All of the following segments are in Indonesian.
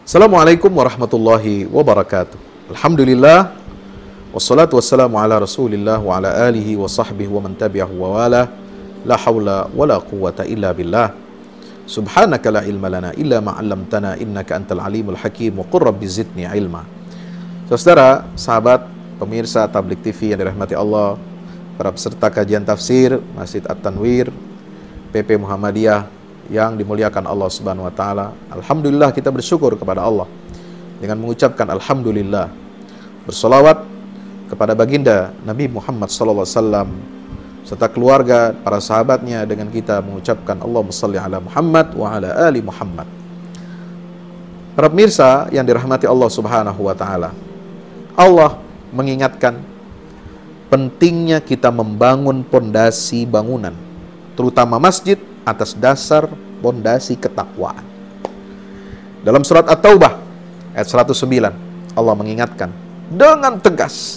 Assalamualaikum warahmatullahi wabarakatuh. Alhamdulillah, wassalatu wassalamu ala rasulillah wa ala alihi wa sahbihi wa man tabi'ahu wa wala. La hawla wa la quwwata illa billah. Subhanaka la ilma lana illa ma'allamtana innaka antal alimul hakim wa qur rabbi zidni ilma. Saudara, sahabat, pemirsa Tablik TV yang dirahmati Allah, para peserta kajian tafsir Masjid At-Tanwir PP Muhammadiyah yang dimuliakan Allah Subhanahu wa taala. Alhamdulillah, kita bersyukur kepada Allah dengan mengucapkan alhamdulillah, bersolawat kepada baginda Nabi Muhammad sallallahu alaihi wasallam serta keluarga, para sahabatnya, dengan kita mengucapkan Allahumma shalli ala Muhammad wa ala ali Muhammad. Para pemirsa yang dirahmati Allah Subhanahu wa taala, Allah mengingatkan pentingnya kita membangun pondasi bangunan, terutama masjid, atas dasar pondasi ketakwaan. Dalam surat At-Taubah ayat 109, Allah mengingatkan dengan tegas,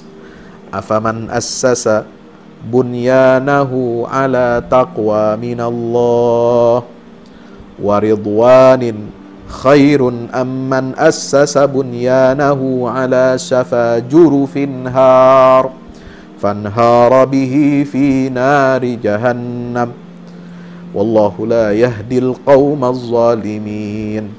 afaman assasa bunyanahu ala taqwa minallah wa ridwanin khairun amman assasa bunyanahu ala syafa jurufin har fanhara bihi fi nari jahannam wallahu la yahdil qawmaz zalimin.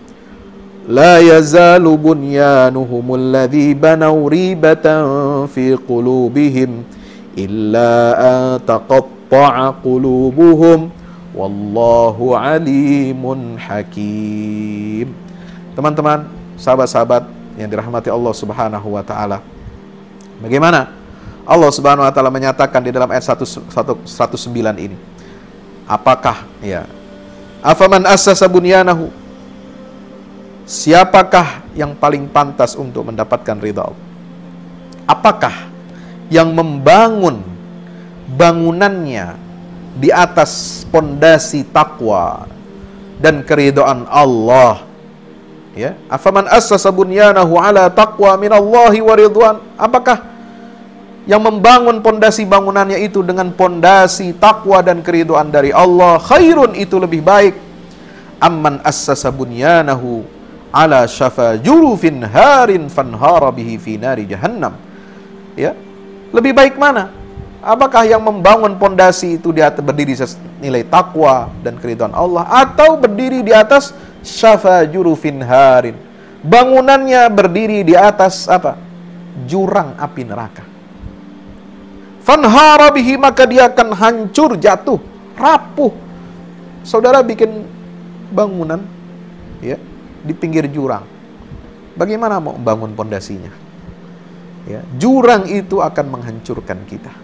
La yazalu bunyanuhum alladhi banaw ribatan fi qulubihim illa an taqatta'a qulubuhum wallahu alimun hakim. Teman-teman, sahabat-sahabat yang dirahmati Allah Subhanahu wa taala, bagaimana Allah Subhanahu wa taala menyatakan di dalam ayat 109 ini? Apakah afaman assasa bunyanahu, siapakah yang paling pantas untuk mendapatkan ridha Allah? Apakah yang membangun bangunannya di atas pondasi takwa dan keridhaan Allah? Ya, afaman assasa bunyanahu ala taqwa minallahi wa ridwan. Apakah yang membangun pondasi bangunannya itu dengan pondasi takwa dan keridhaan dari Allah? Khairun, itu lebih baik, amman assasa bunyanahu ala syafa jurufin harin fanhara bihi fi nari jahannam. Ya, lebih baik mana? Apakah yang membangun pondasi itu di atas berdiri nilai takwa dan keridhaan Allah, atau berdiri di atas syafa jurufin harin, bangunannya berdiri di atas apa? Jurang api neraka. Fanhara bihi, maka dia akan hancur, jatuh, rapuh. Saudara bikin bangunan ya di pinggir jurang, bagaimana mau membangun pondasinya? Ya, jurang itu akan menghancurkan kita.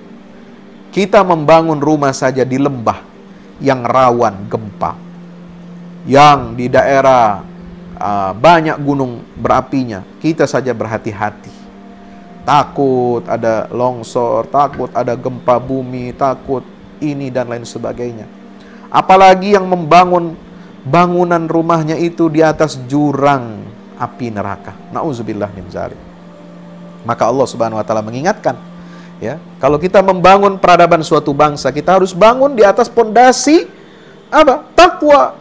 Kita membangun rumah saja di lembah yang rawan gempa, yang di daerah banyak gunung berapinya, kita saja berhati-hati. Takut ada longsor, takut ada gempa bumi, takut ini dan lain sebagainya. Apalagi yang membangun bangunan rumahnya itu di atas jurang api neraka. Nauzubillah min dzalik. Maka Allah Subhanahu wa taala mengingatkan, ya, kalau kita membangun peradaban suatu bangsa, kita harus bangun di atas pondasi apa? Takwa.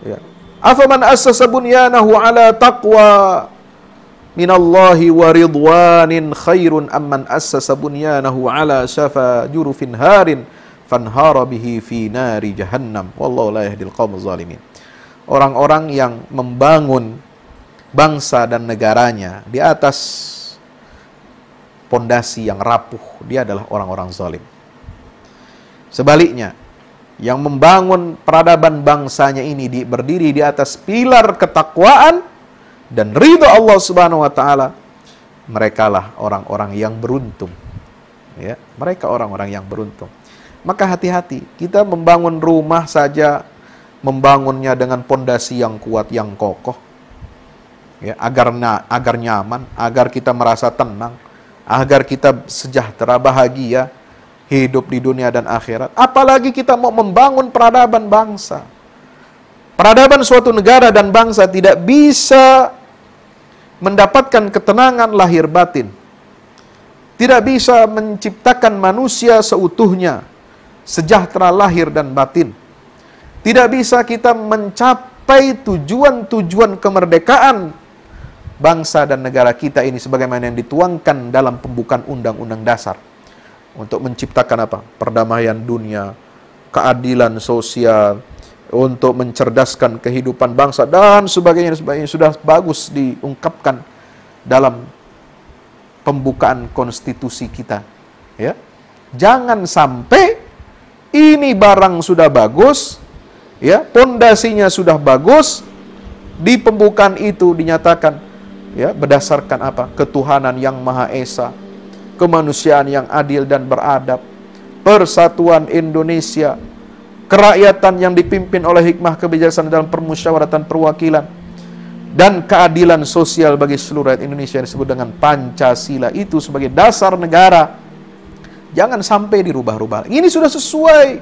Ya. Afaman assasa bunyanahu ala taqwa minallahi wa ridwanin khairun amman assasa bunyanahu ala syafa jurufin harin fanhara bihi fi nari jahannam wallahu la yahdil qawmaz zalimin. Orang-orang yang membangun bangsa dan negaranya di atas pondasi yang rapuh, dia adalah orang-orang zalim. Sebaliknya, yang membangun peradaban bangsanya ini berdiri di atas pilar ketakwaan dan ridha Allah Subhanahu wa taala, merekalah orang-orang yang beruntung. Ya, mereka orang-orang yang beruntung. Maka hati-hati, kita membangun rumah saja, membangunnya dengan pondasi yang kuat, yang kokoh. Ya, agar nyaman, agar kita merasa tenang, agar kita sejahtera, bahagia hidup di dunia dan akhirat. Apalagi kita mau membangun peradaban bangsa. Peradaban suatu negara dan bangsa tidak bisa mendapatkan ketenangan lahir batin, tidak bisa menciptakan manusia seutuhnya sejahtera lahir dan batin. Tidak bisa kita mencapai tujuan-tujuan kemerdekaan bangsa dan negara kita ini sebagaimana yang dituangkan dalam pembukaan Undang-Undang Dasar. Untuk menciptakan apa? Perdamaian dunia, keadilan sosial, untuk mencerdaskan kehidupan bangsa dan sebagainya sudah bagus diungkapkan dalam pembukaan konstitusi kita. Ya, jangan sampai ini barang sudah bagus, ya, pondasinya sudah bagus, di pembukaan itu dinyatakan, ya, berdasarkan apa? Ketuhanan yang Maha Esa, kemanusiaan yang adil dan beradab, persatuan Indonesia, kerakyatan yang dipimpin oleh hikmah kebijaksanaan dalam permusyawaratan perwakilan, dan keadilan sosial bagi seluruh rakyat Indonesia yang disebut dengan Pancasila itu sebagai dasar negara. Jangan sampai dirubah-rubah. Ini sudah sesuai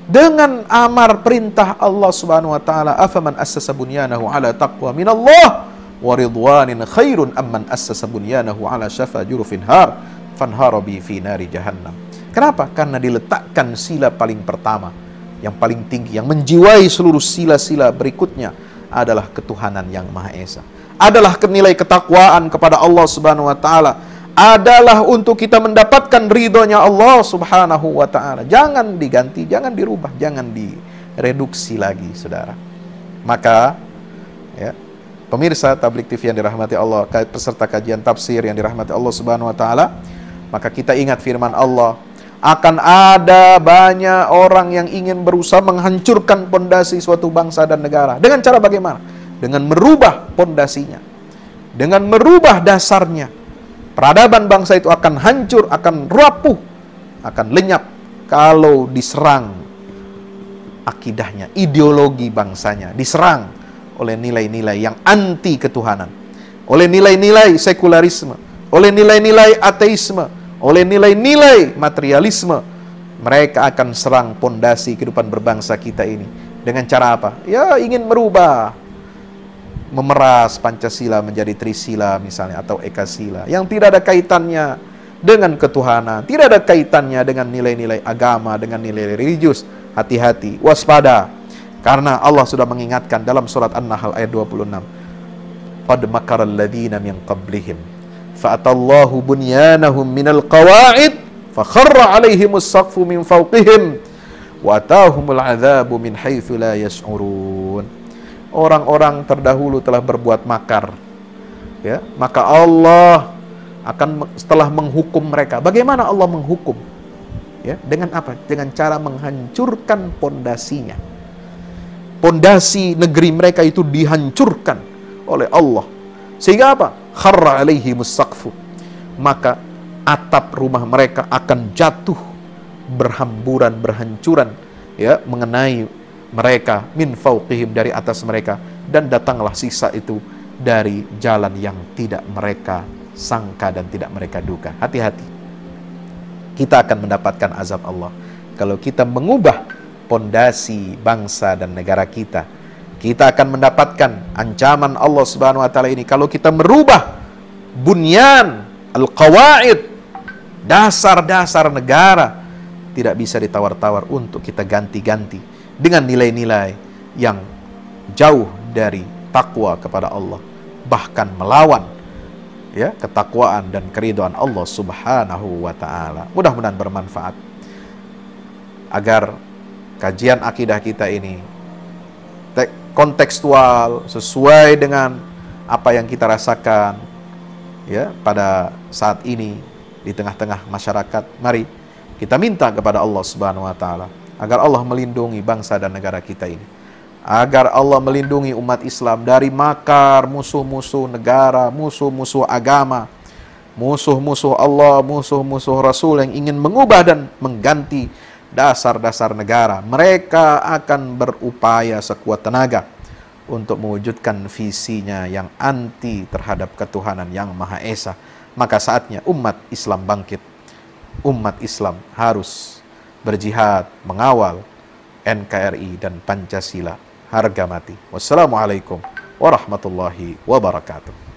dengan amar perintah Allah Subhanahu wa taala, afaman assasa bunyanahu ala taqwa minallah wa ridwanin khairun amman assasa bunyanahu ala syafa jurufin har fanhara bi fi nari jahannam. Kenapa? Karena diletakkan sila paling pertama, yang paling tinggi, yang menjiwai seluruh sila-sila berikutnya adalah ketuhanan yang Maha Esa. Adalah nilai ketakwaan kepada Allah Subhanahu wa taala. Adalah untuk kita mendapatkan ridhonya Allah Subhanahu wa taala. Jangan diganti, jangan dirubah, jangan direduksi lagi, Saudara. Maka, ya, pemirsa Tabligh TV yang dirahmati Allah, peserta kajian tafsir yang dirahmati Allah Subhanahu wa taala, maka kita ingat firman Allah, akan ada banyak orang yang ingin berusaha menghancurkan pondasi suatu bangsa dan negara. Dengan cara bagaimana? Dengan merubah pondasinya, dengan merubah dasarnya. Peradaban bangsa itu akan hancur, akan rapuh, akan lenyap kalau diserang akidahnya, ideologi bangsanya, diserang oleh nilai-nilai yang anti ketuhanan, oleh nilai-nilai sekularisme, oleh nilai-nilai ateisme, oleh nilai-nilai materialisme. Mereka akan serang pondasi kehidupan berbangsa kita ini. Dengan cara apa? Ya, ingin merubah, memeras Pancasila menjadi Trisila misalnya, atau Ekasila, yang tidak ada kaitannya dengan ketuhanan, tidak ada kaitannya dengan nilai-nilai agama, dengan nilai religius. Hati-hati, waspada, karena Allah sudah mengingatkan dalam surat An-Nahl ayat 26, qad makaral ladzina min qablihim fa'atallahu bunyanahum minal qawa'id fakharra alaihimus saqfu min fawqihim wa atahumul adzabu min haitsu la yash'urun. Orang-orang terdahulu telah berbuat makar, ya, maka Allah akan setelah menghukum mereka. Bagaimana Allah menghukum? Ya, dengan apa? Dengan cara menghancurkan pondasinya. Pondasi negeri mereka itu dihancurkan oleh Allah. Sehingga apa? Kharra alaihimus saqfu. Maka atap rumah mereka akan jatuh berhamburan, berhancuran, ya, mengenai mereka, min fauqihim, dari atas mereka, dan datanglah sisa itu dari jalan yang tidak mereka sangka dan tidak mereka duga. Hati-hati, kita akan mendapatkan azab Allah kalau kita mengubah pondasi bangsa dan negara kita. Kita akan mendapatkan ancaman Allah Subhanahu wa taala ini kalau kita merubah bunyan al-qawaid, dasar-dasar negara. Tidak bisa ditawar-tawar untuk kita ganti-ganti dengan nilai-nilai yang jauh dari takwa kepada Allah, bahkan melawan, ya, ketakwaan dan keridhaan Allah Subhanahu wa taala. Mudah-mudahan bermanfaat agar kajian akidah kita ini kontekstual, sesuai dengan apa yang kita rasakan, ya, pada saat ini di tengah-tengah masyarakat. Mari kita minta kepada Allah Subhanahu wa taala agar Allah melindungi bangsa dan negara kita ini, agar Allah melindungi umat Islam dari makar musuh-musuh negara, musuh-musuh agama, musuh-musuh Allah, musuh-musuh Rasul yang ingin mengubah dan mengganti dasar-dasar negara. Mereka akan berupaya sekuat tenaga untuk mewujudkan visinya yang anti terhadap ketuhanan yang Maha Esa. Maka saatnya umat Islam bangkit. Umat Islam harus berjihad mengawal NKRI dan Pancasila harga mati. Wassalamualaikum warahmatullahi wabarakatuh.